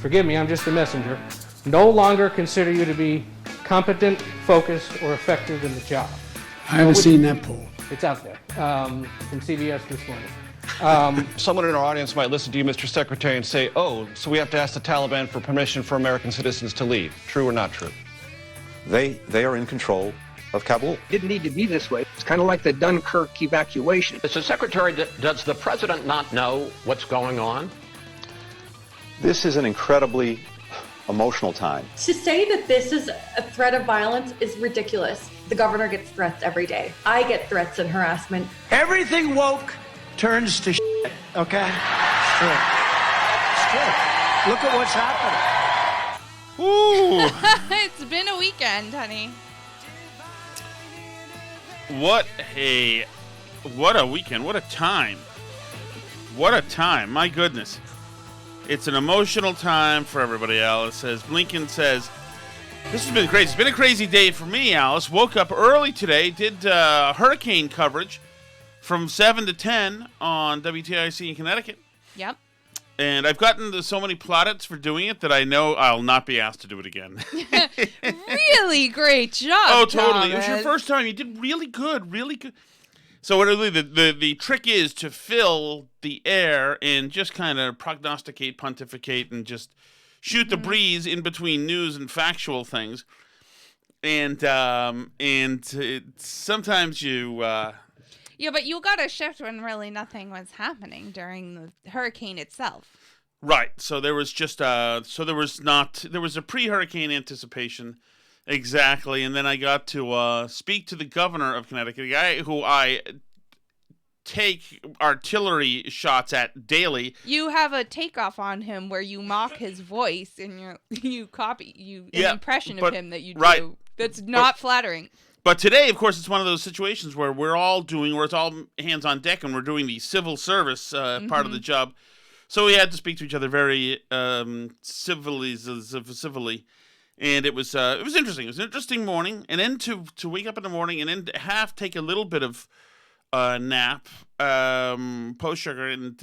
forgive me, I'm just a messenger, no longer consider you to be competent, focused, or effective in the job. I haven't seen that poll. It's out there from CBS this morning. Someone in our audience might listen to you, Mr. Secretary, and say, oh, so we have to ask the Taliban for permission for American citizens to leave. True or not true? They are in control of Kabul. Didn't need to be this way. It's kind of like the Dunkirk evacuation. Mr. Secretary, does the president not know what's going on? This is an incredibly emotional time. To say that this is a threat of violence is ridiculous. The governor gets threats every day. I get threats and harassment. Everything woke turns to shit, okay? It's true. It's true. Look at what's happening. Ooh. It's been a weekend, honey. What a weekend. What a time. What a time. My goodness. It's an emotional time for everybody, Alice. As Blinken says, this has been crazy. It's been a crazy day for me, Alice. Woke up early today, did hurricane coverage from 7 to 10 on WTIC in Connecticut. Yep. And I've gotten so many plaudits for doing it that I know I'll not be asked to do it again. Really great job, Oh, totally. Thomas. It was your first time. You did really good, really good. So really, the trick is to fill the air and just kind of prognosticate, pontificate, and just shoot the breeze in between news and factual things. And sometimes you... Yeah, but you got a shift when really nothing was happening during the hurricane itself. Right. So there was just there was a pre-hurricane anticipation. Exactly. And then I got to speak to the governor of Connecticut, a guy who I take artillery shots at daily. You have a takeoff on him where you mock his voice and you copy an impression of him that you do. Right. That's not flattering. But today, of course, it's one of those situations where it's all hands on deck, and we're doing the civil service part of the job. So we had to speak to each other very civilly, and it was interesting. It was an interesting morning, and then to wake up in the morning and then take a little bit of nap, post sugar, and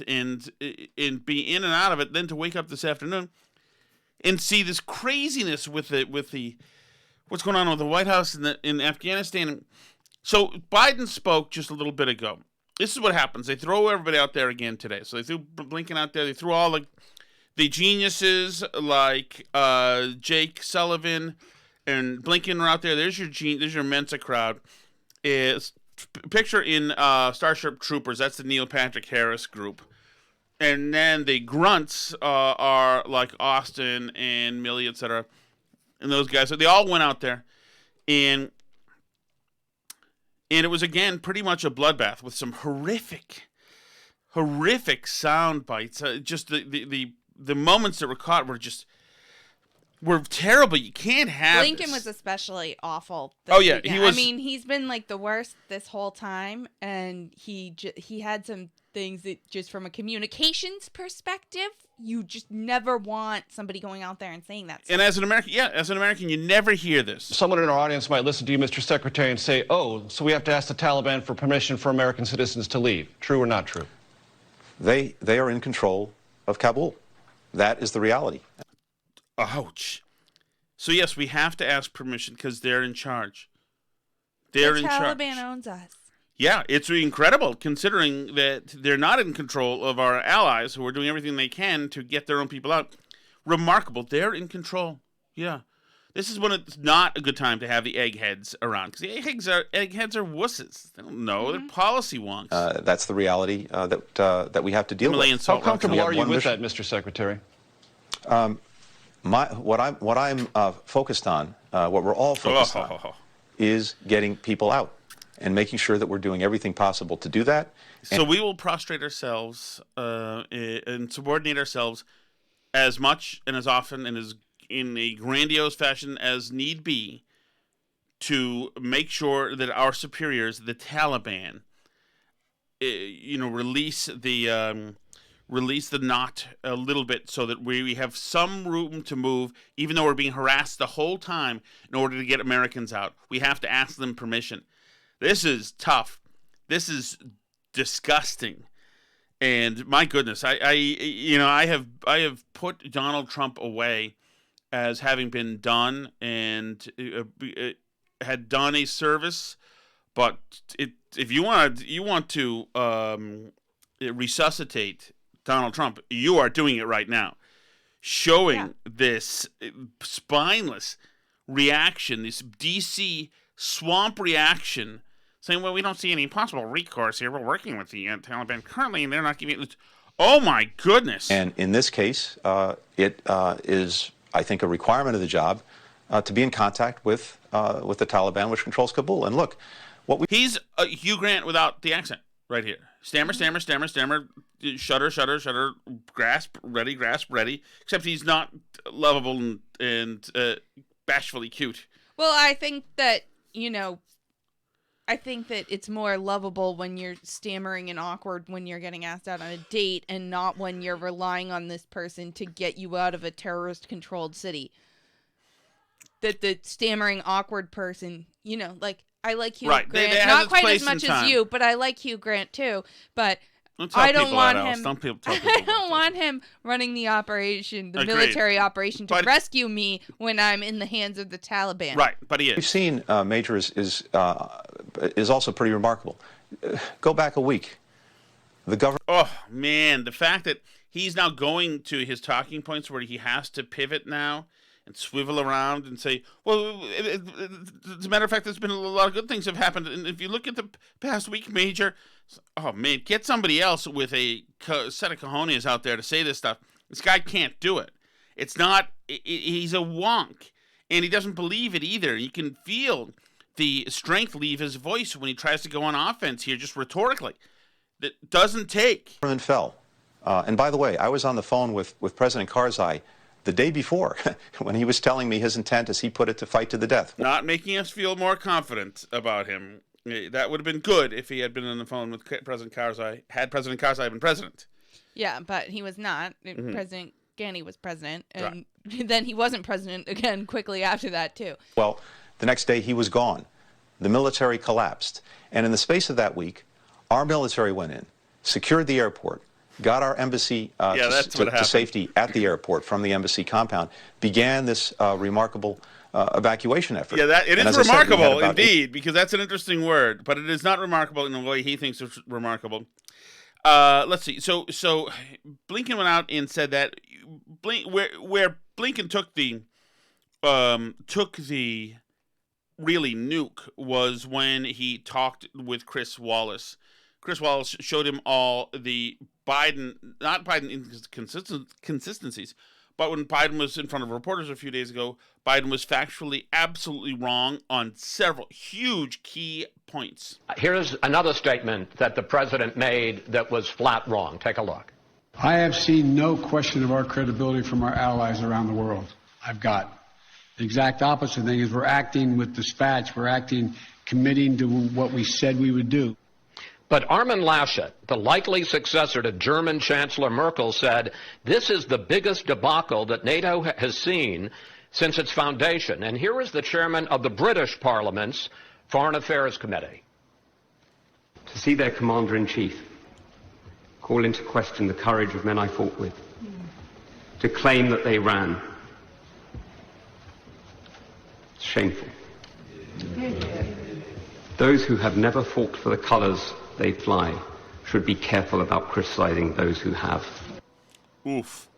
be in and out of it. Then to wake up this afternoon and see this craziness with the what's going on with the White House in Afghanistan. So Biden spoke just a little bit ago. This is what happens. They throw everybody out there again today. So they threw Blinken out there. They threw all the geniuses like Jake Sullivan and Blinken are out there. There's your Mensa crowd. Picture in Starship Troopers. That's the Neil Patrick Harris group. And then the grunts are like Austin and Milley, etc., and those guys. So they all went out there, and it was, again, pretty much a bloodbath with some horrific sound bites. Just the moments that were caught were terrible. You can't have Blinken this. Was especially awful. He was. I mean, he's been like the worst this whole time, and he had some things that just from a communications perspective, you just never want somebody going out there and saying that stuff. And as an American, you never hear this. Someone in our audience might listen to you, Mr. Secretary, and say, oh, so we have to ask the Taliban for permission for American citizens to leave. True or not true? They are in control of Kabul. That is the reality. Ouch. So yes, we have to ask permission because they're in charge. They're in charge. The Taliban owns us. Yeah, it's incredible considering that they're not in control of our allies who are doing everything they can to get their own people out. Remarkable. They're in control. Yeah. This is when it's not a good time to have the eggheads around because the eggheads are wusses. They don't know. They're policy wonks. That's the reality that we have to deal with. How comfortable are you with that, Mr. Secretary? What I'm focused on, what we're all focused on, is getting people out and making sure that we're doing everything possible to do that. So we will prostrate ourselves and subordinate ourselves as much and as often and as in a grandiose fashion as need be to make sure that our superiors, the Taliban, release the knot a little bit so that we have some room to move, even though we're being harassed the whole time in order to get Americans out. We have to ask them permission. This is tough. This is disgusting. And my goodness, I have put Donald Trump away as having been done and had done a service. But if you want to resuscitate Donald Trump, you are doing it right now, showing this spineless reaction, this DC swamp reaction, saying, well, we don't see any possible recourse here. We're working with the Taliban currently, and they're not giving it. Oh, my goodness. And in this case, it is, I think, a requirement of the job to be in contact with the Taliban, which controls Kabul. And look, he's Hugh Grant without the accent right here. Stammer, stammer, stammer, stammer, shudder, shudder, shudder, grasp, ready, except he's not lovable and bashfully cute. Well, I think that, it's more lovable when you're stammering and awkward when you're getting asked out on a date and not when you're relying on this person to get you out of a terrorist-controlled city. That the stammering, awkward person, I like Hugh Grant. Not quite as much as you, but I like Hugh Grant too. But I don't want him. I don't want him running the operation, the military operation, to rescue me when I'm in the hands of the Taliban. Right, but he is. We've seen Major is also pretty remarkable. Go back a week. The government. Oh man, the fact that he's now going to his talking points where he has to pivot now and swivel around and say, well, as a matter of fact, there's been a lot of good things have happened. And if you look at the past week, Major, oh, man, get somebody else with a set of cojones out there to say this stuff. This guy can't do it. It's not, he's a wonk, and he doesn't believe it either. You can feel the strength leave his voice when he tries to go on offense here, just rhetorically. That doesn't take. Government fell. And by the way, I was on the phone with President Karzai the day before, when he was telling me his intent, as he put it, to fight to the death. Not making us feel more confident about him. That would have been good if he had been on the phone with President Karzai, had President Karzai been president. Yeah, but he was not. Mm-hmm. President Ghani was president, and then he wasn't president again quickly after that, too. Well, the next day he was gone. The military collapsed. And in the space of that week, our military went in, secured the airport, got our embassy to safety at the airport from the embassy compound, began this remarkable evacuation effort. Yeah, it is remarkable indeed, because that's an interesting word, but it is not remarkable in the way he thinks it's remarkable. Let's see. So Blinken went out and said that where Blinken took the really nuke was when he talked with Chris Wallace. Chris Wallace showed him all the not Biden inconsistencies, but when Biden was in front of reporters a few days ago, Biden was factually absolutely wrong on several huge key points. Here's another statement that the president made that was flat wrong. Take a look. I have seen no question of our credibility from our allies around the world. I've got the exact opposite thing is we're acting with dispatch. We're acting committing to what we said we would do. But Armin Laschet, the likely successor to German Chancellor Merkel, said, this is the biggest debacle that NATO has seen since its foundation. And here is the chairman of the British Parliament's Foreign Affairs Committee. To see their commander-in-chief call into question the courage of men I fought with, to claim that they ran. It's shameful. Those who have never fought for the colours they fly should be careful about criticizing those who have. Oof.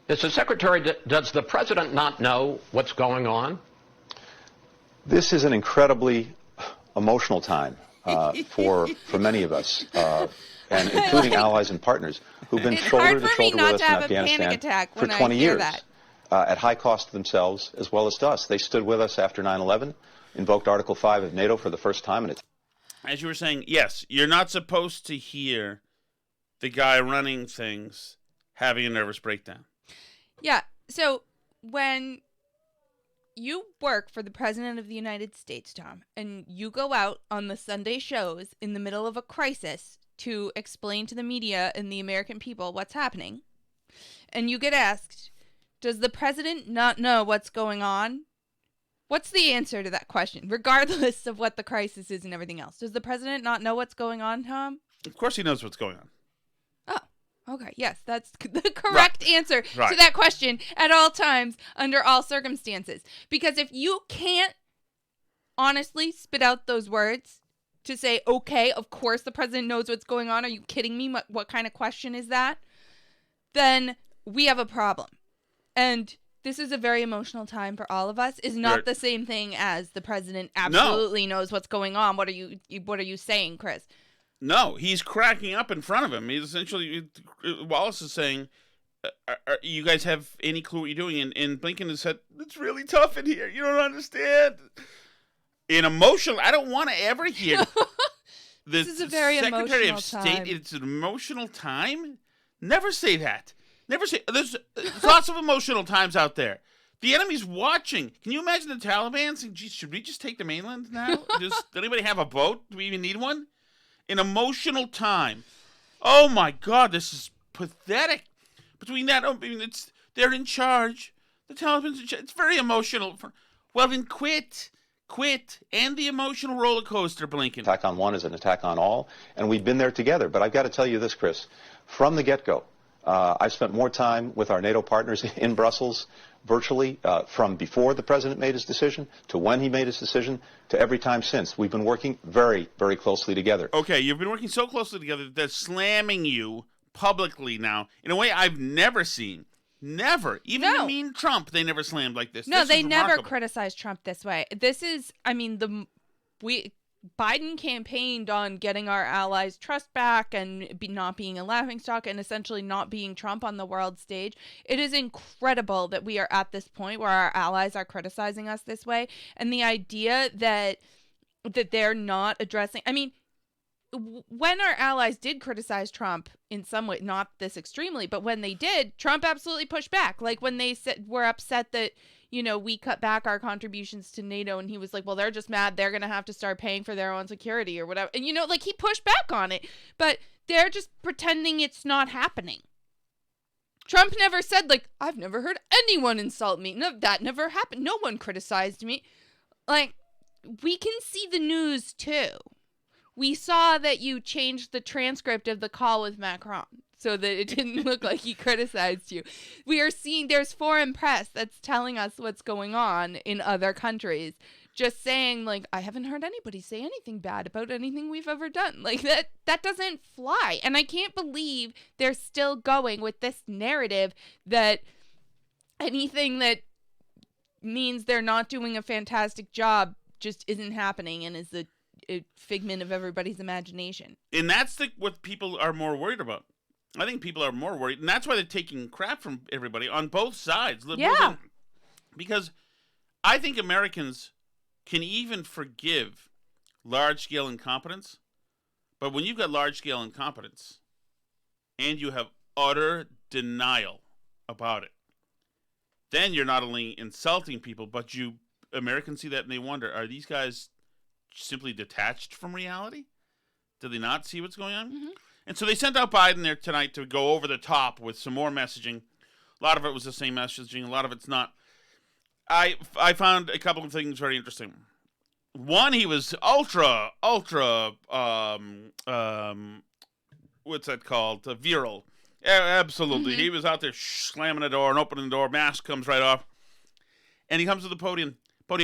Mr. Secretary, does the president not know what's going on? This is an incredibly emotional time for many of us, and including allies and partners who've been shoulder to shoulder with us in Afghanistan for 20 years, at high cost to themselves as well as to us. They stood with us after 9/11, invoked Article 5 of NATO for the first time in its. As you were saying, yes, you're not supposed to hear the guy running things having a nervous breakdown. Yeah, so when you work for the President of the United States, Tom, and you go out on the Sunday shows in the middle of a crisis to explain to the media and the American people what's happening, and you get asked, does the president not know what's going on? What's the answer to that question, regardless of what the crisis is and everything else? Does the president not know what's going on, Tom? Of course he knows what's going on. Oh. Okay, yes, that's the correct answer to that question at all times, under all circumstances. Because if you can't honestly spit out those words to say, okay, of course the president knows what's going on. Are you kidding me? What kind of question is that? Then we have a problem. And this is a very emotional time for all of us. Is not the same thing as the president absolutely knows what's going on. What are you saying, Chris? No, he's cracking up in front of him. He's essentially, Wallace is saying, you guys have any clue what you're doing? And Blinken has said, it's really tough in here. You don't understand. In emotional, I don't want to ever hear this is a very Secretary emotional of State. time. It's an emotional time. Never say that. Never say. There's lots of emotional times out there. The enemy's watching. Can you imagine the Taliban saying, "Geez, should we just take the mainland now? Does anybody have a boat? Do we even need one?" An emotional time. Oh my God, this is pathetic. Between that, I mean, they're in charge. The Taliban's in charge. It's very emotional. Well, then quit. End the emotional roller coaster, Blinken. Attack on one is an attack on all, and we've been there together. But I've got to tell you this, Chris. From the get-go, I've spent more time with our NATO partners in Brussels, virtually, from before the president made his decision to when he made his decision to every time since. We've been working very, very closely together. Okay, you've been working so closely together that they're slamming you publicly now in a way I've never seen. Never. Even the mean Trump, they never slammed like this. No, they never criticized Trump this way. This is, I mean, Biden campaigned on getting our allies' trust back and not being a laughingstock and essentially not being Trump on the world stage. It is incredible that we are at this point where our allies are criticizing us this way. And the idea that they're not addressing, I mean, when our allies did criticize Trump in some way, not this extremely, but when they did, Trump absolutely pushed back. Like when they were upset that, we cut back our contributions to NATO, and he was like, well, they're just mad. They're going to have to start paying for their own security or whatever. And, he pushed back on it, but they're just pretending it's not happening. Trump never said, I've never heard anyone insult me. No, that never happened. No one criticized me. We can see the news too. We saw that you changed the transcript of the call with Macron so that it didn't look like he criticized you. We are seeing there's foreign press that's telling us what's going on in other countries, just saying, I haven't heard anybody say anything bad about anything we've ever done. That doesn't fly. And I can't believe they're still going with this narrative that anything that means they're not doing a fantastic job just isn't happening and is a figment of everybody's imagination. And that's what people are more worried about. I think people are more worried, and that's why they're taking crap from everybody on both sides. Yeah. Because I think Americans can even forgive large-scale incompetence, but when you've got large-scale incompetence and you have utter denial about it, then you're not only insulting people, but Americans see that and they wonder, are these guys simply detached from reality? Do they not see what's going on? Mm-hmm. And so they sent out Biden there tonight to go over the top with some more messaging. A lot of it was the same messaging. A lot of it's not. I found a couple of things very interesting. One, he was ultra, what's that called? Virile. Absolutely. Mm-hmm. He was out there slamming the door and opening the door. Mask comes right off. And he comes to the podium,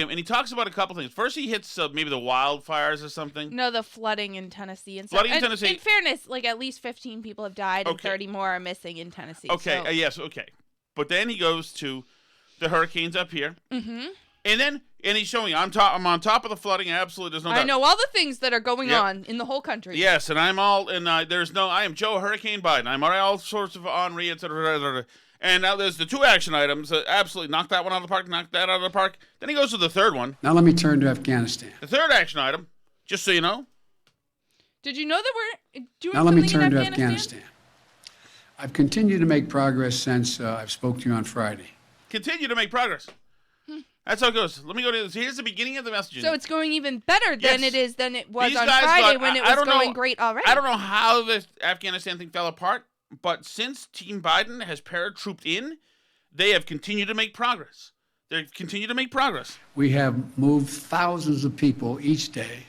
and he talks about a couple things. First, he hits maybe the wildfires or something. No, the flooding in Tennessee. And flooding in Tennessee. In fairness, at least 15 people have died and 30 more are missing in Tennessee. Okay, so. Yes, okay. But then he goes to the hurricanes up here. Mm-hmm. And he's showing, I'm on top of the flooding. Absolutely, there's no doubt. I know all the things that are going on in the whole country. Yes, and I am Joe Hurricane Biden. I'm all sorts of Henri, etc. And now there's the two action items. Absolutely, knock that one out of the park, knock that out of the park. Then he goes to the third one. Now let me turn to Afghanistan. The third action item, just so you know. Did you know that we're doing now let me something turn in to Afghanistan. I've continued to make progress since I've spoke to you on Friday. Continue to make progress. That's how it goes. Let me go to this. Here's the beginning of the messaging. So it's going even better than it was on Friday when it was going great already. I don't know how the Afghanistan thing fell apart, but since Team Biden has paratrooped in, they have continued to make progress. We have moved thousands of people each day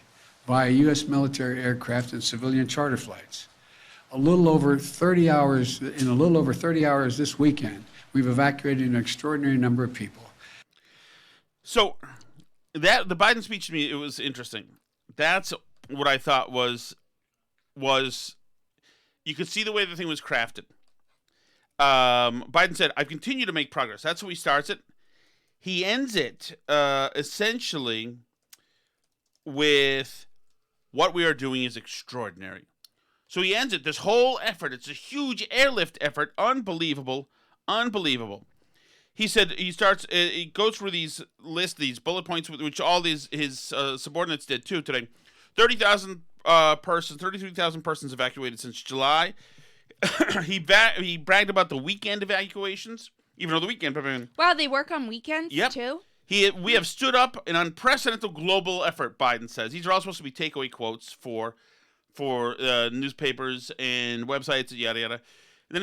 via U.S. military aircraft and civilian charter flights. a little over 30 hours this weekend, we've evacuated an extraordinary number of people. So that the Biden speech to me, it was interesting. That's what I thought was you could see the way the thing was crafted. Biden said, "I've continued to make progress." That's how he starts it. He ends it essentially with, "What we are doing is extraordinary." So he ends it, this whole effort. It's a huge airlift effort. Unbelievable. He said, he goes through these bullet points, which all his subordinates did too today. 33,000 persons evacuated since July. He bragged about the weekend evacuations, even though the weekend. Wow, they work on weekends yep. too? We have stood up an unprecedented global effort, Biden says. These are all supposed to be takeaway quotes for newspapers and websites, yada, yada. And then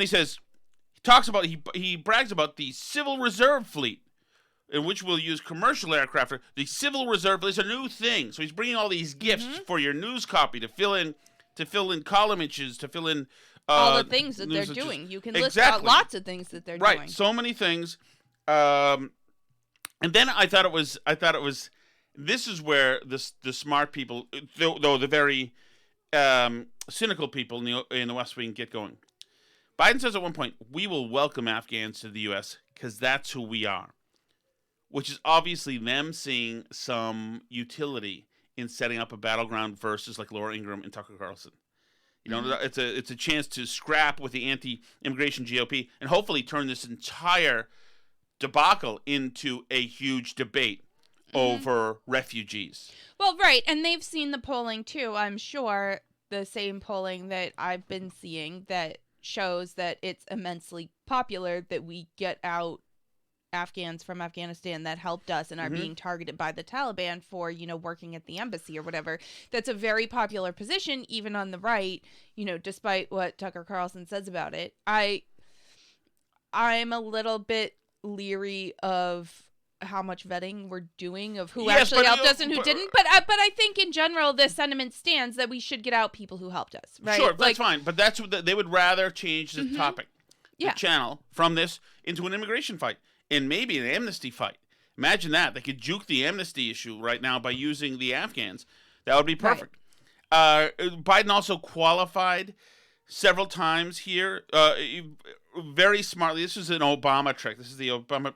he brags about the Civil Reserve Fleet, in which we'll use commercial aircraft. The Civil Reserve is a new thing. So he's bringing all these gifts for your news copy to fill in column inches, to fill in all the things that they're doing. You can list out lots of things that they're doing. Right, so many things. And then I thought it was. This is where the smart people, though the very cynical people in the West Wing get going. Biden says at one point, "We will welcome Afghans to the U.S. because that's who we are," which is obviously them seeing some utility in setting up a battleground versus like Laura Ingraham and Tucker Carlson. You know, it's a chance to scrap with the anti-immigration GOP and hopefully turn this entire debacle into a huge debate over refugees. Well, right, and they've seen the polling too, I'm sure, the same polling that I've been seeing that shows that it's immensely popular that we get out Afghans from Afghanistan that helped us and are being targeted by the Taliban for, working at the embassy or whatever. That's a very popular position, even on the right, despite what Tucker Carlson says about it. I'm a little bit leery of how much vetting we're doing of who actually helped us and who didn't. But I think in general, the sentiment stands that we should get out people who helped us, right? Sure, that's fine. But that's what they would rather change the topic, the channel from this into an immigration fight and maybe an amnesty fight. Imagine that. They could juke the amnesty issue right now by using the Afghans. That would be perfect. Right. Biden also qualified several times here, very smartly. This is an Obama trick. This is the Obama...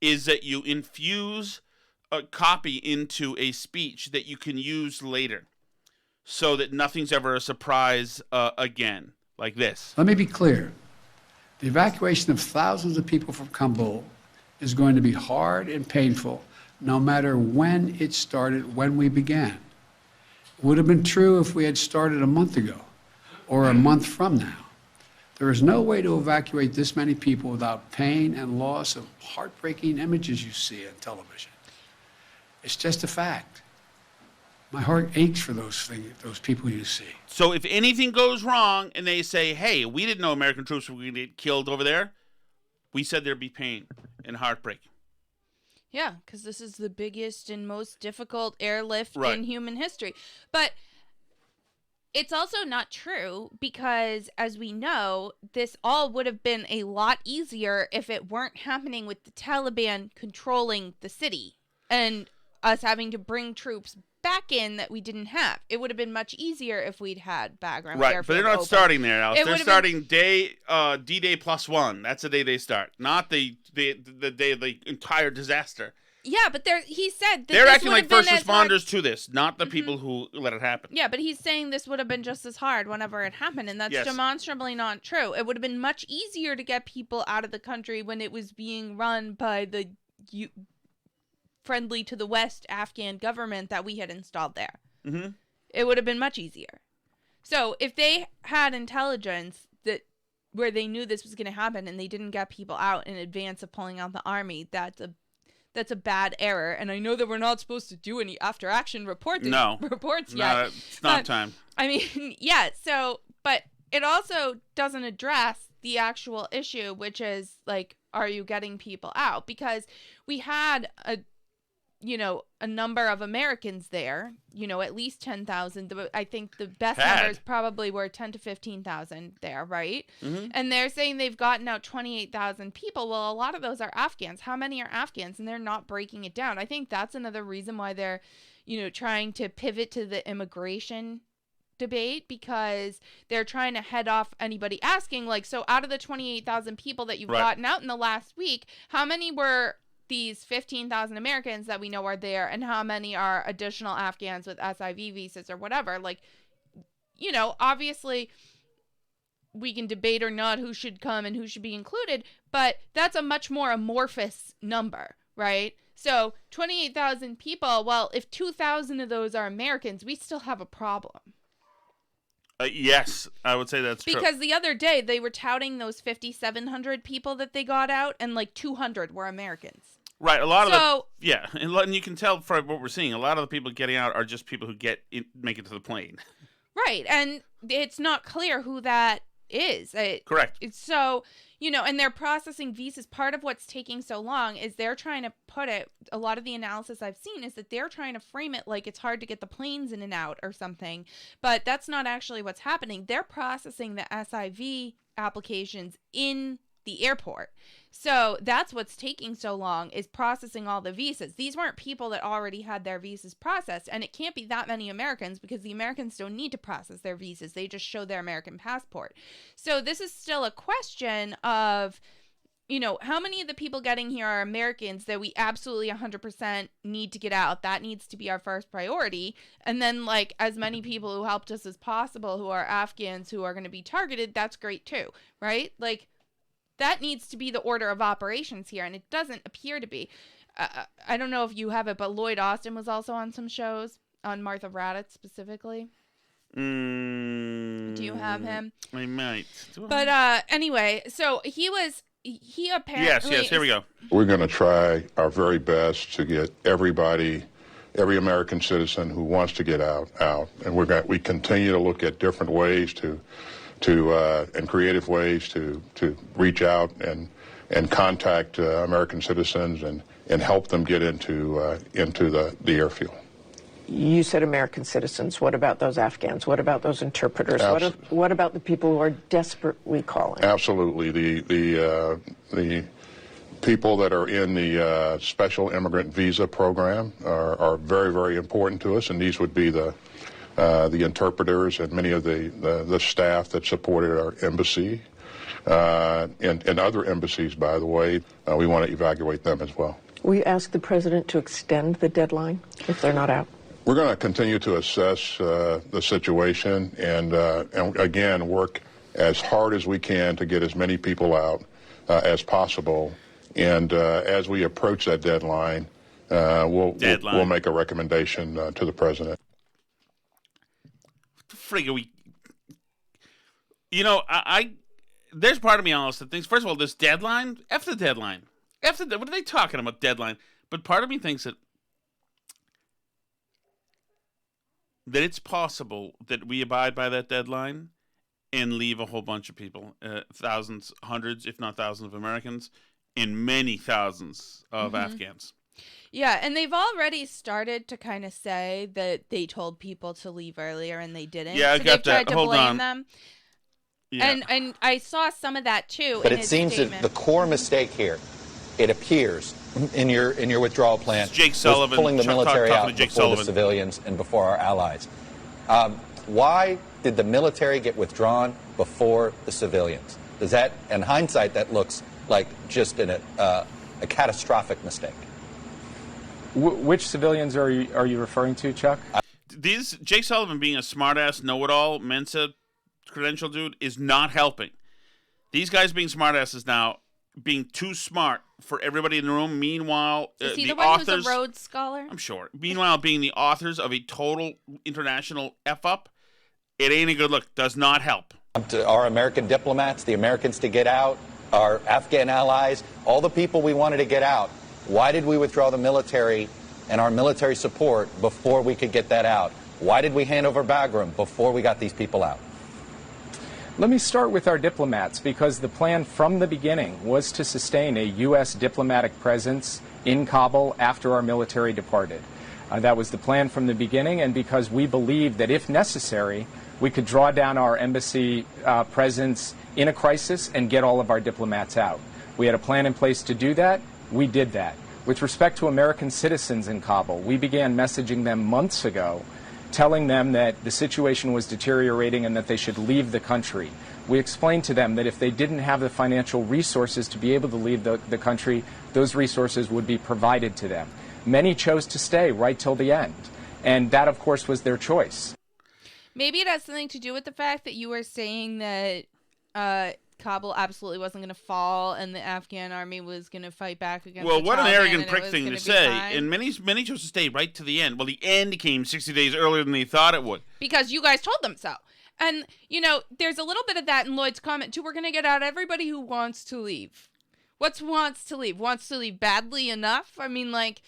is that you infuse a copy into a speech that you can use later so that nothing's ever a surprise again, like this. Let me be clear. The evacuation of thousands of people from Kabul is going to be hard and painful no matter when it started, when we began. It would have been true if we had started a month ago or a month from now. There is no way to evacuate this many people without pain and loss of heartbreaking images you see on television. It's just a fact. My heart aches for those people you see. So if anything goes wrong and they say, "Hey, we didn't know American troops were going to get killed over there," we said there'd be pain and heartbreak. Yeah, because this is the biggest and most difficult airlift in human history. But it's also not true because, as we know, this all would have been a lot easier if it weren't happening with the Taliban controlling the city and us having to bring troops back in that we didn't have. It would have been much easier if we'd had background airfield. Right, but they're not starting there, Alice. They're starting D-Day +1. That's the day they start, not the day of the entire disaster. Yeah, but he said that they're acting like first responders to this, not the people who let it happen. Yeah, but he's saying this would have been just as hard whenever it happened, and that's demonstrably not true. It would have been much easier to get people out of the country when it was being run by the friendly to the West Afghan government that we had installed there. Mm-hmm. It would have been much easier. So if they had intelligence where they knew this was going to happen and they didn't get people out in advance of pulling out the army, that's a bad error. And I know that we're not supposed to do any after-action reports yet. It's not time. I mean, yeah, but it also doesn't address the actual issue, which is, like, are you getting people out? Because we had a number of Americans there, at least 10,000. I think the best numbers probably were 10 to 15,000 there, right? Mm-hmm. And they're saying they've gotten out 28,000 people. Well, a lot of those are Afghans. How many are Afghans? And they're not breaking it down. I think that's another reason why they're, trying to pivot to the immigration debate, because they're trying to head off anybody asking, like, so out of the 28,000 people that you've gotten out in the last week, how many were these 15,000 Americans that we know are there, and how many are additional Afghans with SIV visas or whatever? Like, obviously we can debate or not who should come and who should be included, but that's a much more amorphous number, right? So 28,000 people, well, if 2,000 of those are Americans, we still have a problem. Yes, I would say that's true. Because the other day they were touting those 5,700 people that they got out, and like 200 were Americans. Right, a lot of and you can tell from what we're seeing, a lot of the people getting out are just people who make it to the plane. Right, and it's not clear who that is. Correct. It's so, and they're processing visas. Part of what's taking so long is they're trying to put it, a lot of the analysis I've seen is that they're trying to frame it like it's hard to get the planes in and out or something, but that's not actually what's happening. They're processing the SIV applications in the airport. So that's what's taking so long, is processing all the visas. These weren't people that already had their visas processed, and it can't be that many Americans because the Americans don't need to process their visas. They just show their American passport. So this is still a question of, how many of the people getting here are Americans that we absolutely 100% need to get out? That needs to be our first priority. And then, like, as many people who helped us as possible who are Afghans who are going to be targeted, that's great too, right? Like, that needs to be the order of operations here, and it doesn't appear to be. I don't know if you have it, but Lloyd Austin was also on some shows, on Martha Raddatz specifically. Do you have him? I might. But anyway, so he apparently... Yes, here we go. We're going to try our very best to get every every American citizen who wants to get out. And we continue to look at different ways and creative ways to reach out and contact American citizens and help them get into the airfield. You said American citizens. What about those Afghans? What about those interpreters? What about the people who are desperately calling? Absolutely. The people that are in the special immigrant visa program are very, very important to us, and these would be the interpreters and many of the staff that supported our embassy and other embassies, by the way. We want to evaluate them as well. Will you ask the president to extend the deadline if they're not out? We're going to continue to assess the situation and again, work as hard as we can to get as many people out as possible. And as we approach that deadline, we'll make a recommendation to the president. Frig, there's part of me, Alice, that thinks, first of all, this deadline, F the deadline. What are they talking about, deadline? But part of me thinks that it's possible that we abide by that deadline and leave a whole bunch of people, thousands, hundreds, if not thousands of Americans, and many thousands of Afghans. Yeah, and they've already started to kind of say that they told people to leave earlier and they didn't. Yeah, I so got they've tried that. to Hold blame on. them. Yeah. And I saw some of that too. But in it his seems statement. that the core mistake here, it appears, in your withdrawal plan, Jake Sullivan, was pulling the military out to Jake before Sullivan. the civilians and before our allies. Why did the military get withdrawn before the civilians? Does that, in hindsight, that looks like just a catastrophic mistake. Which civilians are you referring to, Chuck? Jake Sullivan being a smartass, know-it-all, Mensa credential dude is not helping. These guys being smartasses now, being too smart for everybody in the room. Meanwhile, is he the one authors, who's a Rhodes Scholar? I'm sure. Meanwhile, being the authors of a total international F-up, it ain't a good look. Does not help. To our American diplomats, the Americans to get out, our Afghan allies, all the people we wanted to get out. Why did we withdraw the military and our military support before we could get that out? Why did we hand over Bagram before we got these people out? Let me start with our diplomats, because the plan from the beginning was to sustain a U.S. diplomatic presence in Kabul after our military departed. That was the plan from the beginning, and because we believed that if necessary, we could draw down our embassy presence in a crisis and get all of our diplomats out. We had a plan in place to do that. We did that. With respect to American citizens in Kabul, we began messaging them months ago, telling them that the situation was deteriorating and that they should leave the country. We explained to them that if they didn't have the financial resources to be able to leave the country, those resources would be provided to them. Many chose to stay right till the end, and that, of course, was their choice. Maybe it has something to do with the fact that you were saying that Kabul absolutely wasn't going to fall and the Afghan army was going to fight back against the Taliban. Well, what an arrogant prick thing to say. Fine. And many chose to stay right to the end. Well, the end came 60 days earlier than they thought it would. Because you guys told them so. And, you know, there's a little bit of that in Lloyd's comment, too. We're going to get out everybody who wants to leave. What's wants to leave? Wants to leave badly enough? I mean, like,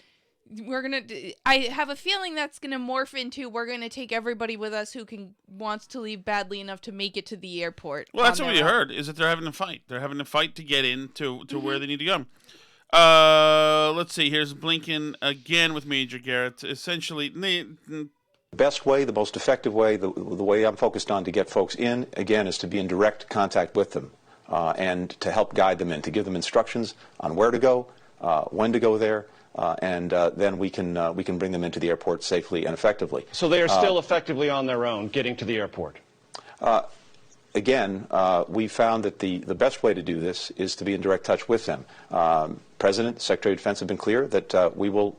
I have a feeling that's going to morph into we're going to take everybody with us who wants to leave badly enough to make it to the airport. Well, that's what we heard, is that they're having a fight. They're having a fight to get in to where they need to go. Let's see. Here's Blinken again with Major Garrett. Essentially, the best way, the most effective way, the way I'm focused on to get folks in, again, is to be in direct contact with them and to help guide them in, to give them instructions on where to go, when to go there. And then we can bring them into the airport safely and effectively. So they are still effectively on their own getting to the airport? Again, we found that the best way to do this is to be in direct touch with them. President, Secretary of Defense have been clear that we will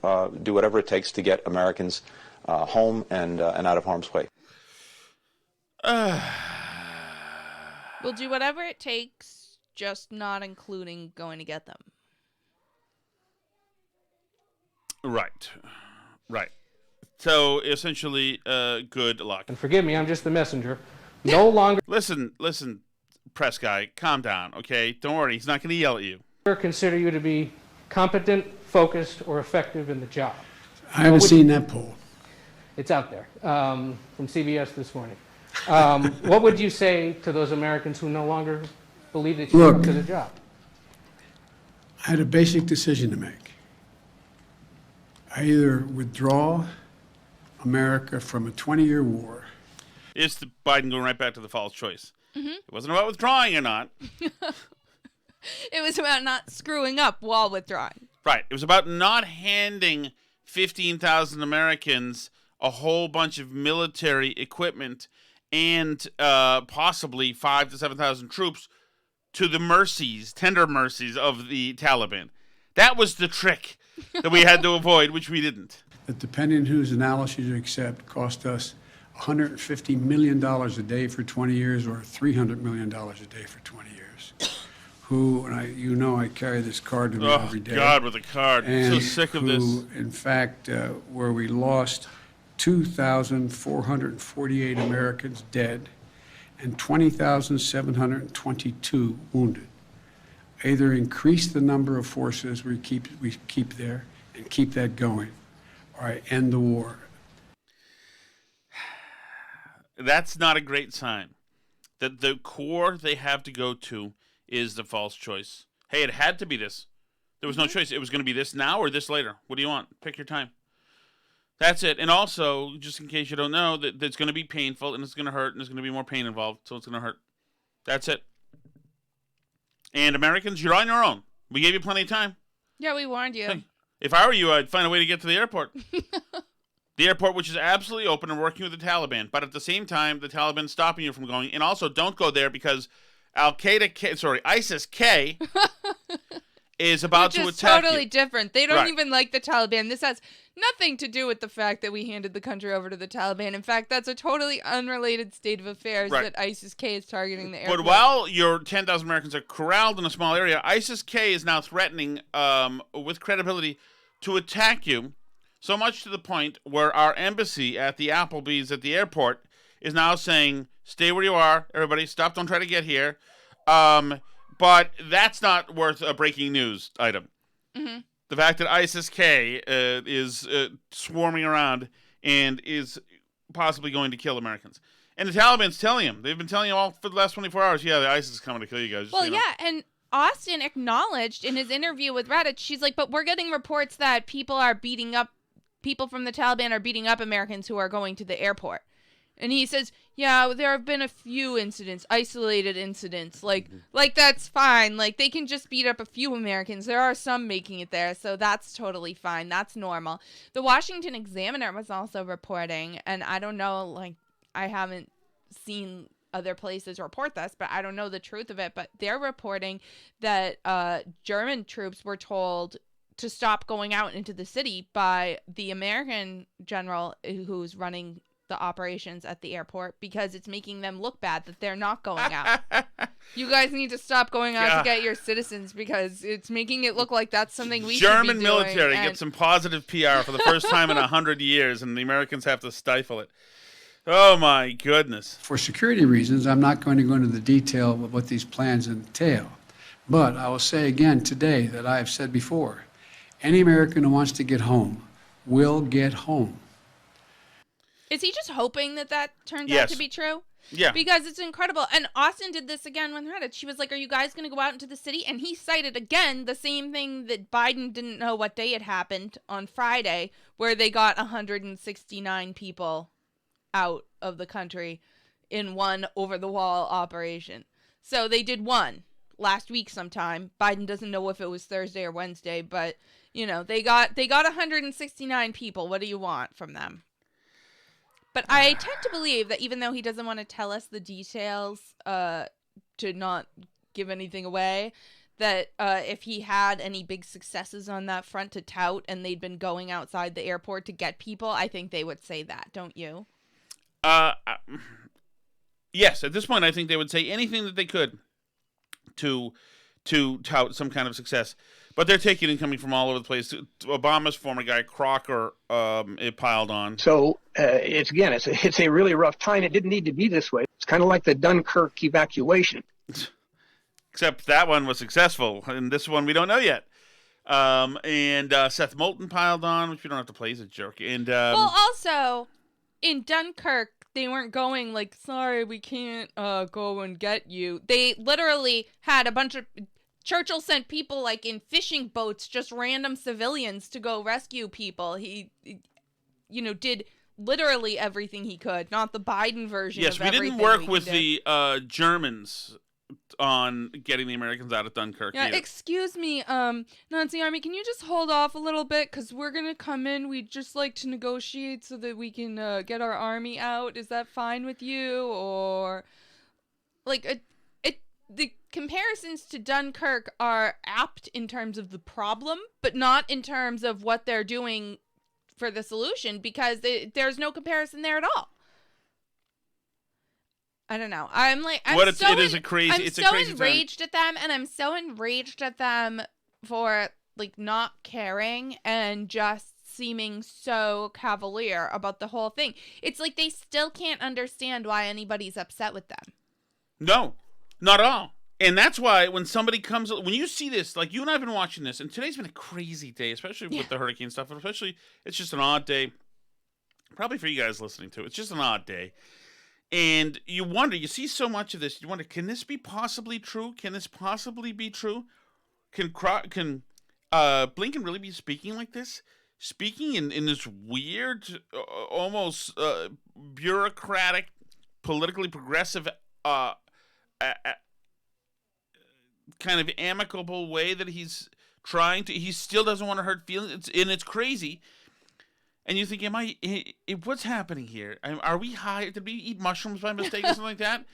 do whatever it takes to get Americans home and out of harm's way. We'll do whatever it takes, just not including going to get them. Right. So essentially, good luck. And forgive me, I'm just the messenger. No longer. Listen, press guy, calm down, okay? Don't worry, he's not going to yell at you. Consider you to be competent, focused, or effective in the job. I haven't seen that poll. It's out there from CBS this morning. What would you say to those Americans who no longer believe that you're up to the job? I had a basic decision to make. I either withdraw America from a 20-year war. It's the Biden going right back to the false choice. Mm-hmm. It wasn't about withdrawing or not. It was about not screwing up while withdrawing. Right. It was about not handing 15,000 Americans a whole bunch of military equipment and possibly 5,000 to 7,000 troops to the tender mercies of the Taliban. That was the trick that we had to avoid, which we didn't. That, depending on whose analysis you accept, cost us $150 million a day for 20 years or $300 million a day for 20 years. I carry this card with me every day. Oh, God, with a card. I'm so sick of this. In fact, where we lost 2,448 Americans dead and 20,722 wounded. Either increase the number of forces we keep there and keep that going, or I end the war. That's not a great sign. That the core they have to go to is the false choice. Hey, it had to be this. There was no choice. It was going to be this now or this later. What do you want? Pick your time. That's it. And also, just in case you don't know, that it's going to be painful and it's going to hurt and there's going to be more pain involved, so it's going to hurt. That's it. And Americans, you're on your own. We gave you plenty of time. Yeah, we warned you. Hey, if I were you, I'd find a way to get to the airport. The airport, which is absolutely open and working with the Taliban. But at the same time, the Taliban's stopping you from going. And also, don't go there because ISIS-K is about to attack totally you. Different. They don't even like the Taliban. This has nothing to do with the fact that we handed the country over to the Taliban. In fact, that's a totally unrelated state of affairs that ISIS-K is targeting the airport. But while your 10,000 Americans are corralled in a small area, ISIS-K is now threatening, with credibility, to attack you, so much to the point where our embassy at the Applebee's at the airport is now saying, stay where you are, everybody, stop, don't try to get here. But that's not worth a breaking news item. Mm-hmm. The fact that ISIS-K is swarming around and is possibly going to kill Americans. And the Taliban's telling him. They've been telling him all for the last 24 hours, yeah, the ISIS is coming to kill you guys. Well, yeah, and Austin acknowledged in his interview with Reddit, she's like, but we're getting reports that people from the Taliban are beating up Americans who are going to the airport. And he says, yeah, there have been a few incidents, isolated incidents. Like that's fine. Like, they can just beat up a few Americans. There are some making it there, so that's totally fine. That's normal. The Washington Examiner was also reporting, and I don't know, like, I haven't seen other places report this, but I don't know the truth of it. But they're reporting that German troops were told to stop going out into the city by the American general who's running the operations at the airport because it's making them look bad that they're not going out. You guys need to stop going out to get your citizens because it's making it look like that's something we should be doing. German military gets some positive PR for the first time in 100 years, and the Americans have to stifle it. Oh, my goodness. For security reasons, I'm not going to go into the detail of what these plans entail. But I will say again today that I have said before, any American who wants to get home will get home. Is he just hoping that turns out to be true? Yeah. Because it's incredible. And Austin did this again with Reddit. She was like, are you guys going to go out into the city? And he cited again the same thing that Biden didn't know what day it happened on Friday, where they got 169 people out of the country in one over-the-wall operation. So they did one last week sometime. Biden doesn't know if it was Thursday or Wednesday, but, you know, they got 169 people. What do you want from them? But I tend to believe that even though he doesn't want to tell us the details to not give anything away, that if he had any big successes on that front to tout and they'd been going outside the airport to get people, I think they would say that, don't you? Yes, at this point, I think they would say anything that they could to tout some kind of success. But they're taking and coming from all over the place. Obama's former guy, Crocker, it piled on. So it's a really rough time. It didn't need to be this way. It's kind of like the Dunkirk evacuation. Except that one was successful, and this one we don't know yet. And Seth Moulton piled on, which we don't have to play. He's a jerk. And well, also in Dunkirk, they weren't going like, sorry, we can't go and get you. They literally had a bunch of... Churchill sent people like in fishing boats, just random civilians, to go rescue people. He did literally everything he could, not the Biden version of everything. Yes, we didn't work with the Germans on getting the Americans out of Dunkirk. Yeah, excuse me, Nazi Army, can you just hold off a little bit? Because we're going to come in. We'd just like to negotiate so that we can get our army out. Is that fine with you? Or, like, the comparisons to Dunkirk are apt in terms of the problem, but not in terms of what they're doing for the solution, because there's no comparison there at all. I don't know. I'm so enraged at them, and I'm so enraged at them for like not caring and just seeming so cavalier about the whole thing. It's like they still can't understand why anybody's upset with them. No. Not at all. And that's why when somebody comes, when you see this, like you and I have been watching this, and today's been a crazy day, especially with the hurricane stuff, and especially it's just an odd day, probably for you guys listening to it. It's just an odd day. And you wonder, you see so much of this, you wonder, can this be possibly true? Can this possibly be true? Can Blinken really be speaking like this? Speaking in this weird, almost bureaucratic, politically progressive kind of amicable way that he's trying to. He still doesn't want to hurt feelings, it's crazy. And you think, what's happening here? Are we high? Did we eat mushrooms by mistake or something like that?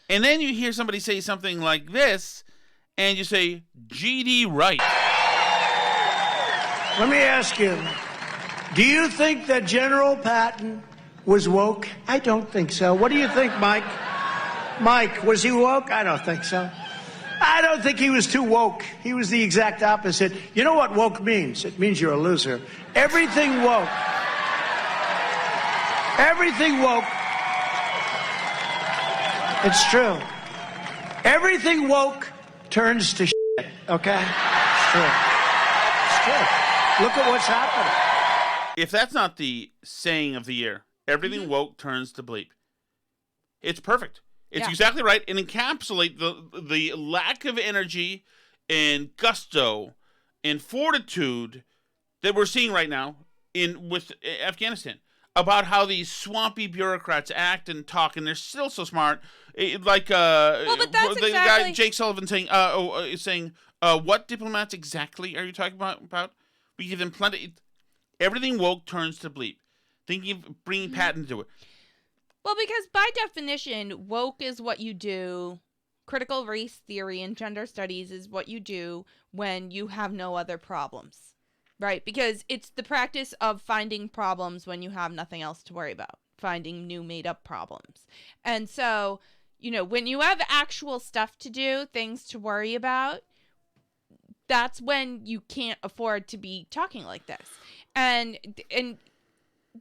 And then you hear somebody say something like this, and you say, G.D. Wright. Let me ask you, do you think that General Patton was woke? I don't think so. What do you think, Mike? Mike, was he woke? I don't think so. I don't think he was too woke. He was the exact opposite. You know what woke means? It means you're a loser. Everything woke. Everything woke. It's true. Everything woke turns to shit, okay? It's true. It's true. Look at what's happening. If that's not the saying of the year, everything woke turns to bleep. It's perfect. It's exactly right, and encapsulate the lack of energy and gusto and fortitude that we're seeing right now with Afghanistan, about how these swampy bureaucrats act and talk, and they're still so smart. But that's the guy Jake Sullivan saying, what diplomats exactly are you talking about? We give them plenty. Everything woke turns to bleep. Thinking of bringing Patton to it. Well, because by definition, woke is what you do. Critical race theory and gender studies is what you do when you have no other problems, right? Because it's the practice of finding problems when you have nothing else to worry about, finding new made-up problems. And so, when you have actual stuff to do, things to worry about, that's when you can't afford to be talking like this. And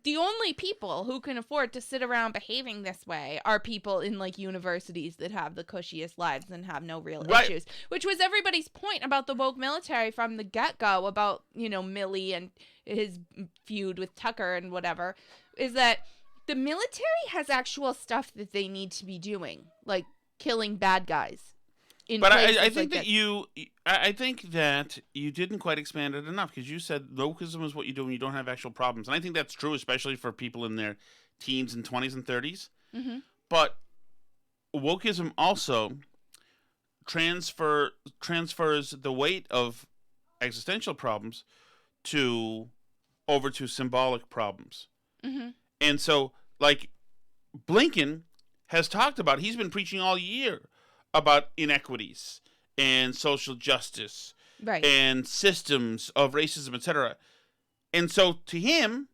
the only people who can afford to sit around behaving this way are people in universities that have the cushiest lives and have no real issues, which was everybody's point about the woke military from the get-go about, Milley and his feud with Tucker and whatever, is that the military has actual stuff that they need to be doing, like killing bad guys. But I think I think that you didn't quite expand it enough, because you said wokeism is what you do when you don't have actual problems, and I think that's true, especially for people in their teens and 20s and 30s. Mm-hmm. But wokeism also transfers the weight of existential problems over to symbolic problems. Mm-hmm. And so, Blinken has talked about, he's been preaching all year about inequities and social justice, and systems of racism, etc. And so to him,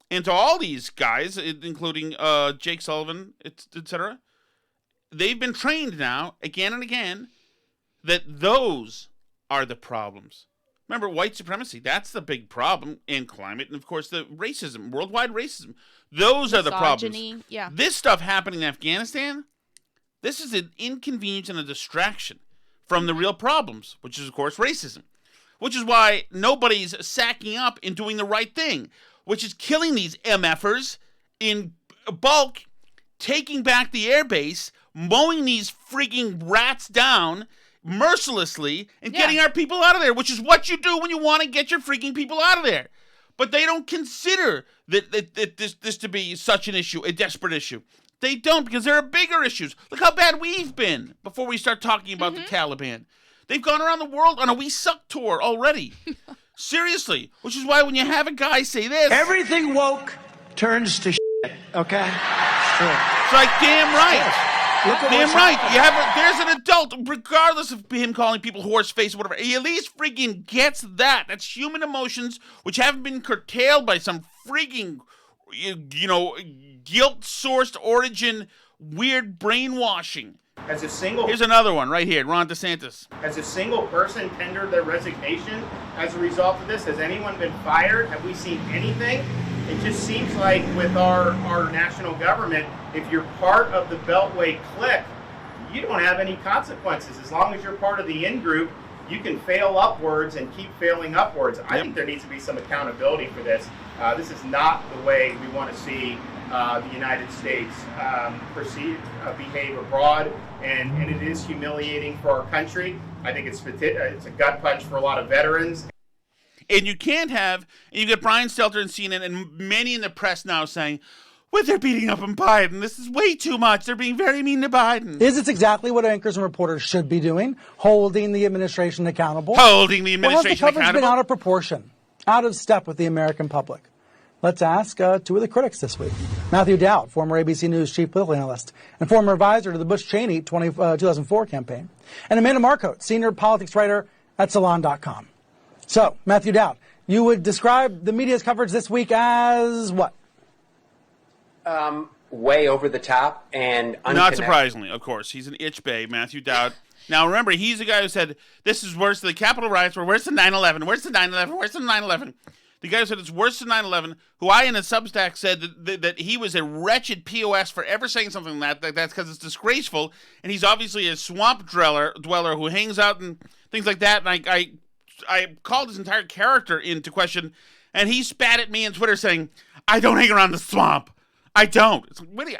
and to all these guys, including Jake Sullivan, etc., they've been trained now, again and again, that those are the problems. Remember, white supremacy, that's the big problem, and climate, and of course the racism, worldwide racism. Those are the problems. Yeah. This stuff happening in Afghanistan, this is an inconvenience and a distraction from the real problems, which is, of course, racism. Which is why nobody's sacking up and doing the right thing, which is killing these MFers in bulk, taking back the airbase, mowing these freaking rats down mercilessly, and getting our people out of there, which is what you do when you want to get your freaking people out of there. But they don't consider that this to be such an issue, a desperate issue. They don't, because there are bigger issues. Look how bad we've been before we start talking about the Taliban. They've gone around the world on a We Suck tour already. Seriously. Which is why when you have a guy say this... Everything woke turns to shit, okay? Sure. It's like, damn right. Damn right. There's an adult, regardless of him calling people horse face or whatever, he at least freaking gets that. That's human emotions, which haven't been curtailed by some freaking... guilt-sourced origin, weird brainwashing. Here's another one right here, Ron DeSantis. Has a single person tendered their resignation as a result of this? Has anyone been fired? Have we seen anything? It just seems like with our national government, if you're part of the Beltway clique, you don't have any consequences. As long as you're part of the in-group, you can fail upwards and keep failing upwards. I think there needs to be some accountability for this. This is not the way we want to see the United States behave abroad, and it is humiliating for our country. I think it's a gut punch for a lot of veterans. And you get Brian Stelter and CNN and many in the press now saying, well, they're beating up on Biden. This is way too much. They're being very mean to Biden. Is it exactly what anchors and reporters should be doing? Holding the administration accountable? Holding the administration accountable? Or has the coverage been out of proportion, out of step with the American public? Let's ask two of the critics this week. Matthew Dowd, former ABC News chief political analyst and former advisor to the Bush-Cheney 2004 campaign. And Amanda Marcotte, senior politics writer at Salon.com. So, Matthew Dowd, you would describe the media's coverage this week as what? Way over the top and unconnected. Not surprisingly, of course. He's an itch babe, Matthew Dowd. Now, remember, he's the guy who said, this is worse than the Capitol riots. Where's the 9/11? Where's the 9/11? Where's the 9/11? The guy who said it's worse than 9/11, who I in a Substack said that he was a wretched POS for ever saying something like that. That's because it's disgraceful, and he's obviously a swamp dweller who hangs out and things like that. And I called his entire character into question, and he spat at me on Twitter saying, I don't hang around the swamp. I don't.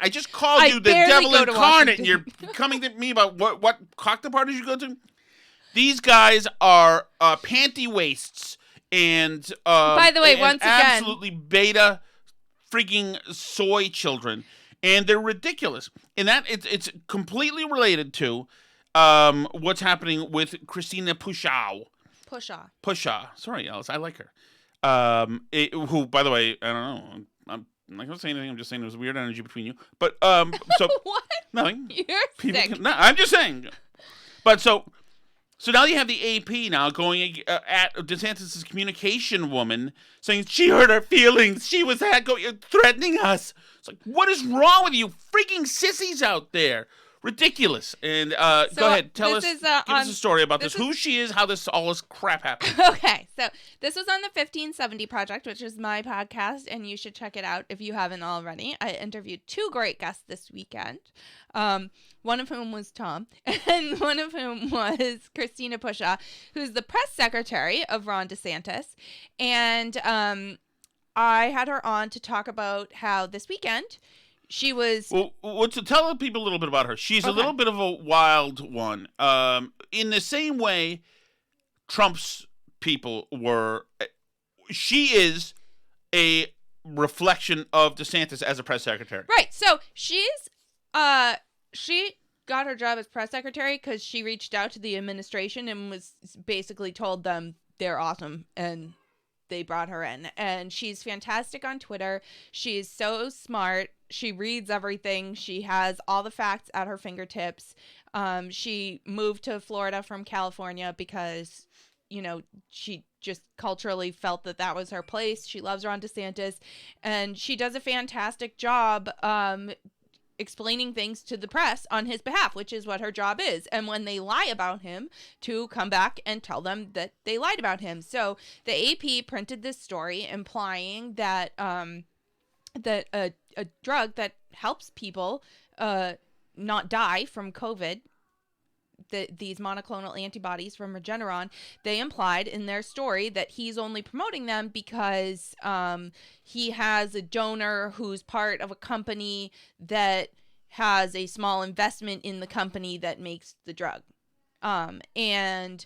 I just called you the devil incarnate, and you're coming to me about what cocktail parties you go to? These guys are panty waists and by the way, once again, absolutely beta freaking soy children, and they're ridiculous. And that it's completely related to what's happening with Christina Pushaw. Pushaw. Sorry, Alice. I like her. Who, by the way, I don't know. I'm not going to say anything. I'm just saying there's weird energy between you. But so what? Nothing. You're sick. No, I'm just saying. But so now you have the AP now going at DeSantis' communication woman saying she hurt our feelings. She was threatening us. It's like, what is wrong with you freaking sissies out there? Ridiculous. And go ahead, give us a story about this. Who she is, how all this crap happened. Okay, so this was on the 1570 Project, which is my podcast, and you should check it out if you haven't already. I interviewed 2 great guests this weekend. One of whom was Tom, and one of whom was Christina Pushaw, who's the press secretary of Ron DeSantis. And I had her on to talk about how this weekend she was... Well, to tell people a little bit about her. She's a little bit of a wild one. In the same way Trump's people were... She is a reflection of DeSantis as a press secretary. Right. So she got her job as press secretary because she reached out to the administration and was basically told them they're awesome and they brought her in. And she's fantastic on Twitter. She's so smart. She reads everything. She has all the facts at her fingertips. She moved to Florida from California because, she just culturally felt that was her place. She loves Ron DeSantis, and she does a fantastic job explaining things to the press on his behalf, which is what her job is. And when they lie about him, to come back and tell them that they lied about him. So the AP printed this story implying that that a drug that helps people not die from COVID, these monoclonal antibodies from Regeneron, they implied in their story that he's only promoting them because he has a donor who's part of a company that has a small investment in the company that makes the drug. And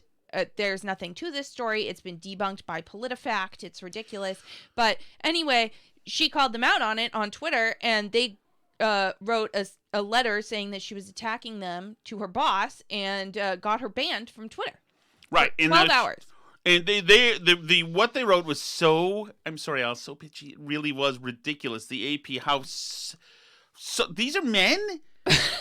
there's nothing to this story. It's been debunked by PolitiFact. It's ridiculous. But anyway, she called them out on it on Twitter, and they wrote a letter saying that she was attacking them to her boss and got her banned from Twitter. Right. 12 hours. And they what they wrote was so, I'm sorry, Al, so pitchy. It really was ridiculous. The AP, so these are men?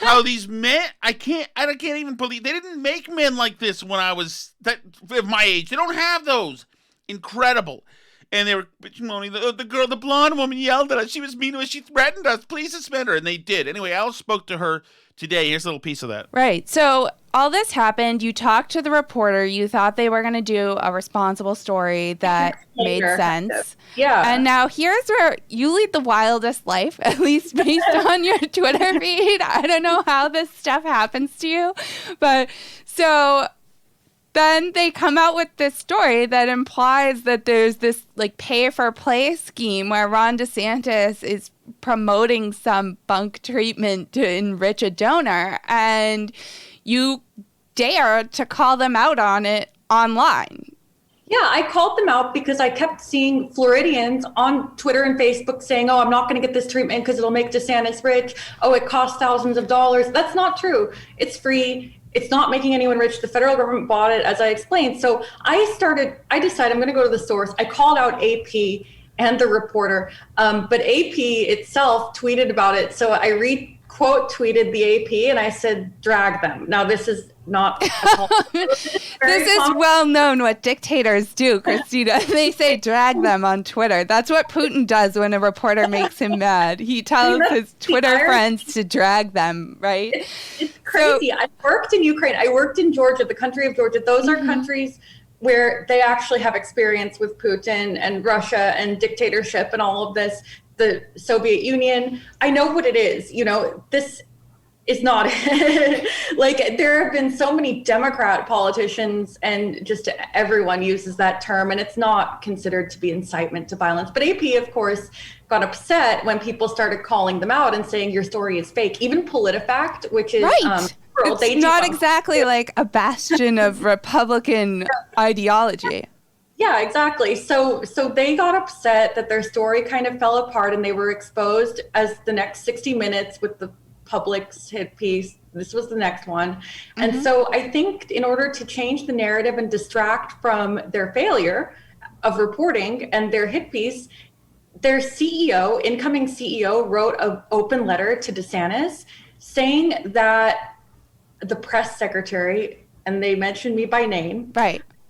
How these men, I can't even believe, they didn't make men like this when I was of my age. They don't have those. Incredible. And they were moaning. The blonde woman yelled at us. She was mean to us. She threatened us. Please suspend her. And they did. Anyway, Al spoke to her today. Here's a little piece of that. Right. So all this happened. You talked to the reporter. You thought they were going to do a responsible story that made sense. Yeah. And now here's where you lead the wildest life, at least based on your Twitter feed. I don't know how this stuff happens to you. But so... then they come out with this story that implies that there's this pay-for-play scheme where Ron DeSantis is promoting some bunk treatment to enrich a donor, and you dare to call them out on it online. Yeah, I called them out because I kept seeing Floridians on Twitter and Facebook saying, I'm not going to get this treatment because it'll make DeSantis rich. It costs thousands of dollars. That's not true. It's free. It's not making anyone rich. The federal government bought it, as I explained. So I decided I'm going to go to the source. I called out AP and the reporter, but AP itself tweeted about it. So I quote tweeted the AP and I said, drag them. Now this is not. This is well known what dictators do, Christina. They say drag them on Twitter. That's what Putin does when a reporter makes him mad. He tells his Twitter friends to drag them, right? It's crazy. I worked in Ukraine. I worked in Georgia, the country of Georgia. Those are countries where they actually have experience with Putin and Russia and dictatorship and all of this. The Soviet Union. I know what it is. This is not there have been so many Democrat politicians and just everyone uses that term, and it's not considered to be incitement to violence. But AP, of course, got upset when people started calling them out and saying your story is fake. Even PolitiFact, which is it's not exactly like a bastion of Republican ideology. Yeah, exactly. So they got upset that their story kind of fell apart and they were exposed as the next 60 Minutes with the Public's hit piece. This was the next one. And so I think in order to change the narrative and distract from their failure of reporting and their hit piece, their CEO, incoming CEO, wrote an open letter to DeSantis saying that the press secretary, and they mentioned me by name,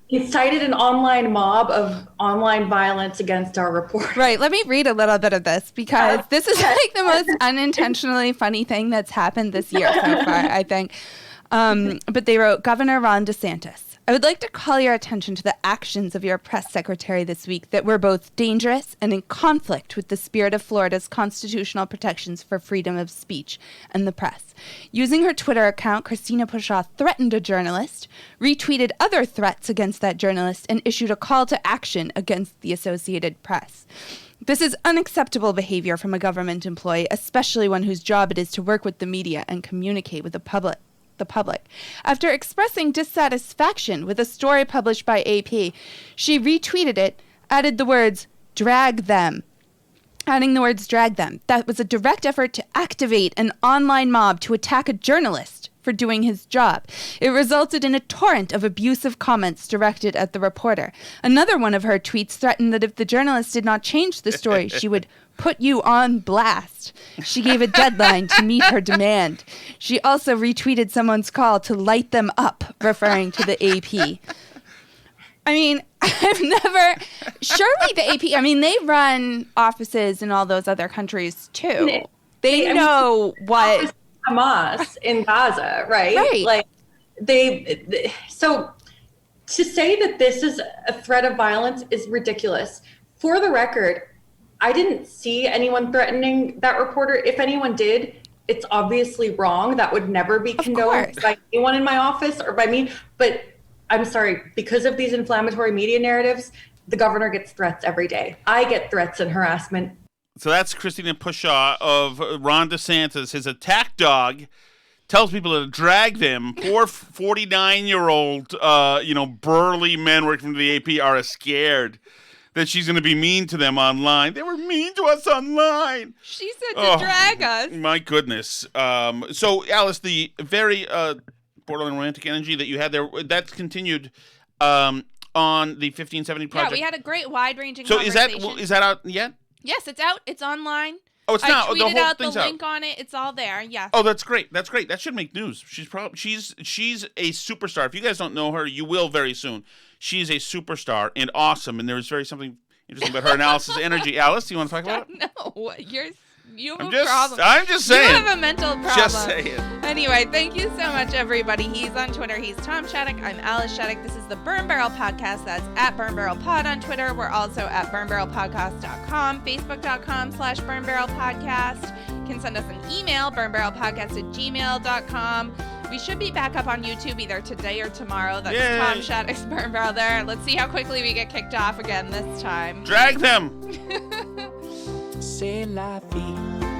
incited an online mob of online violence against our reporter. Right. Let me read a little bit of this because this is like the most unintentionally funny thing that's happened this year so far, I think. But they wrote, Governor Ron DeSantis, I would like to call your attention to the actions of your press secretary this week that were both dangerous and in conflict with the spirit of Florida's constitutional protections for freedom of speech and the press. Using her Twitter account, Christina Pushaw threatened a journalist, retweeted other threats against that journalist, and issued a call to action against the Associated Press. This is unacceptable behavior from a government employee, especially one whose job it is to work with the media and communicate with the public. After expressing dissatisfaction with a story published by AP, she retweeted it, adding the words, drag them. That was a direct effort to activate an online mob to attack a journalist for doing his job. It resulted in a torrent of abusive comments directed at the reporter. Another one of her tweets threatened that if the journalist did not change the story, she would put you on blast. She gave a deadline to meet her demand. She also retweeted someone's call to light them up, referring to the AP. I mean, surely the AP, I mean, they run offices in all those other countries too. They know what Hamas in Gaza, right? Like so to say that this is a threat of violence is ridiculous. For the record, I didn't see anyone threatening that reporter. If anyone did, it's obviously wrong. That would never be condoned by anyone in my office or by me. But I'm sorry, because of these inflammatory media narratives, the governor gets threats every day. I get threats and harassment. So that's Christina Pushaw of Ron DeSantis. His attack dog tells people to drag them. Poor 49-year-old, burly men working for the AP are scared that she's going to be mean to them online. They were mean to us online. She said to drag us. My goodness. So, Alice, the very borderline romantic energy that you had there, that's continued on the 1570 project. Yeah, we had a great wide-ranging So conversation. is that out yet? Yes, it's out. It's online. Oh, it's now. I tweeted the whole out the thing's link out. on it. It's all there. Yeah. Oh, that's great. That's great. That should make news. She's a superstar. If you guys don't know her, you will very soon. She's a superstar and awesome. And there's something interesting about her analysis energy. Alice, do you want to talk about it? No, you have a problem. I'm just saying. You have a mental problem. Just saying. Anyway, thank you so much, everybody. He's on Twitter. He's Tom Shattuck. I'm Alice Shattuck. This is the Burn Barrel Podcast. That's at Burn Barrel Pod on Twitter. We're also at burnbarrelpodcast.com, facebook.com/burnbarrelpodcast. You can send us an email, burnbarrelpodcast@gmail.com. We should be back up on YouTube either today or tomorrow. That's Yay. Tom Shattuck's Burn Barrel there. Let's see how quickly we get kicked off again this time. Drag them. C'est la vie.